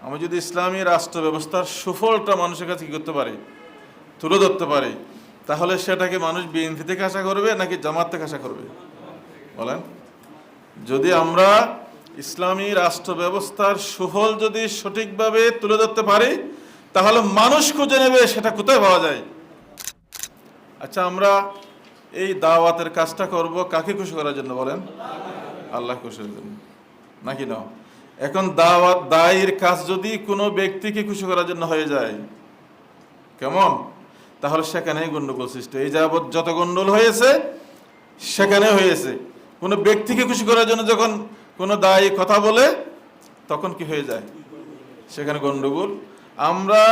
আমি যদি ইসলামী রাষ্ট্র ব্যবস্থার সুফলটা মানুষের কাছে কি করতে পারি, তুলে ধরতে পারি, তাহলে সেটাকে মানুষ বিএনপি থেকে আশা করবে নাকি জামাত থেকে আশা করবে? বলেন। যদি আমরা ইসলামী রাষ্ট্র ব্যবস্থার সুফল যদি সঠিকভাবে তুলে ধরতে পারি, তাহলে মানুষ খুঁজে নেবে সেটা কোথায় পাওয়া যায়। আচ্ছা, আমরা এই দাওয়াতের কাজটা করব কাকে খুশি করার জন্য? বলেন, আল্লাহ খুশি করার জন্য নাকি না? এখন দাওয়াত দায়ের কাজ যদি কোনো ব্যক্তিকে খুশি করার জন্য হয়ে যায়, কেমন? তাহলে সেখানেই গন্ডগোল সৃষ্টি। এই যাবৎ যত গন্ডগোল হয়েছে সেখানে হয়েছে। কোনো ব্যক্তিকে খুশি করার জন্য যখন কোনো দায়ী কথা বলে, তখন কি হয়ে যায়? সেখানে গন্ডগোল। আমরা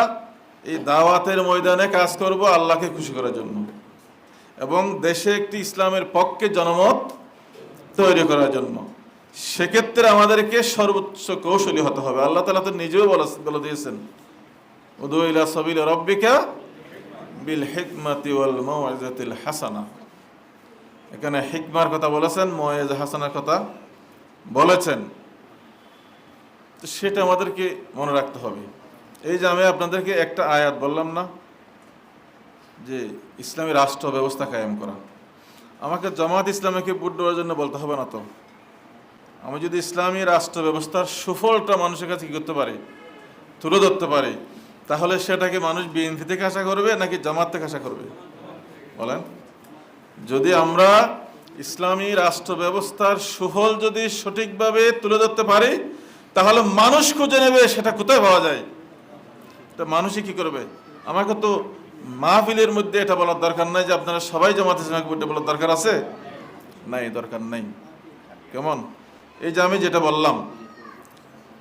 এই দাওয়াতের ময়দানে কাজ করব আল্লাহকে খুশি করার জন্য এবং দেশে একটি ইসলামের পক্ষে জনমত তৈরি করার জন্য। সেক্ষেত্রে আমাদেরকে সর্বোচ্চ কৌশলী হতে হবে। আল্লাহ তাআলা তো নিজেও বলে দিয়েছেন, উদু ইলা সাবিল রাব্বিকা বিল হিকমাতি ওয়াল মাউইজাতিল হাসানা। এখানে হিকমার কথা বলেছেন, মওয়াইজা হাসানার কথা বলেছেন। তো সেটা আমাদেরকে মনে রাখতে হবে। এই যে আমি আপনাদেরকে একটা আয়াত বললাম না, যে ইসলামী রাষ্ট্র ব্যবস্থা কায়েম করা, আমাকে জামাত ইসলামীকে ভোট দেওয়ার জন্য বলতে হবে না তো। আমি যদি ইসলামী রাষ্ট্র ব্যবস্থার সুফলটা মানুষের কাছে কি করতে পারি, তুলে ধরতে পারি, তাহলে সেটাকে মানুষ বিএনপি থেকে আশা করবে নাকি জামাত থেকে আশা করবে? বলেন। যদি আমরা ইসলামী রাষ্ট্র ব্যবস্থার সুফল যদি সঠিকভাবে তুলে ধরতে পারি, তাহলে মানুষ খুঁজে নেবে সেটা কোথায় পাওয়া যায়। তা মানুষই কি করবে? আমাকে তো মাহফিলের মধ্যে এটা বলার দরকার নাই যে আপনারা সবাই জামাত ইসলামীকে ভোট বলার দরকার আছে, নাই, দরকার নাই। কেমন? এই যে আমি যেটা বললাম,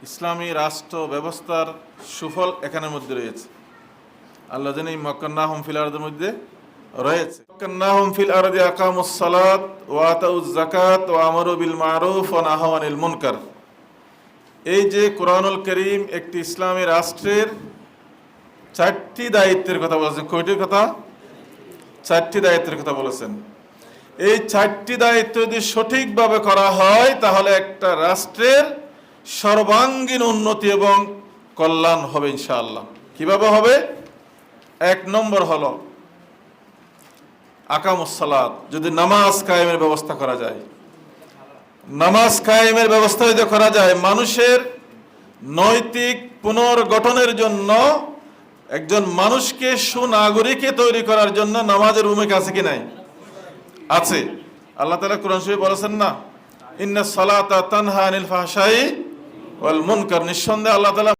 ইসলামী রাষ্ট্র ব্যবস্থার সুফল এখানের মধ্যে রয়েছে। আল্লাহ জানি মাক্কান্নাহুম ফিল আরদির মধ্যে রয়েছে। মাক্কান্নাহুম ফিল আরদি আকামুস সালাত ওয়া আতাউজ যাকাত ওয়া আমারু বিল মারুফ ওয়া নাহাউ আনিল মুনকার। এই যে কোরআনুল কারীম একটি ইসলামী রাষ্ট্রের 4টি দায়িত্বের কথা বলেছেন। কয়টির কথা? 4টি দায়িত্বের কথা বলেছেন। এই 4টি দায়িত্ব যদি সঠিকভাবে করা হয়, তাহলে একটা রাষ্ট্রের সর্বাঙ্গীন উন্নতি এবং কল্যাণ হবে ইনশাআল্লাহ। কিভাবে হবে? 1 নম্বর হলো আকামুস সালাত। যদি নামাজ কায়েমের ব্যবস্থা করা যায়, নামাজ কায়েমের ব্যবস্থা যদি করা যায়, মানুষের নৈতিক পুনর্গঠনের জন্য, একজন মানুষকে সুনাগরিকে তৈরি করার জন্য নামাজের ভূমিকা আছে কি নাই? আছে। আল্লাহ তাআলা কোরআন শরীফে বলেছেন না, ইন্নাস সালাতা তানহা আনিল ফাহশাই ওয়াল মুনকার। নিঃসন্দেহে আল্লাহ তাআলা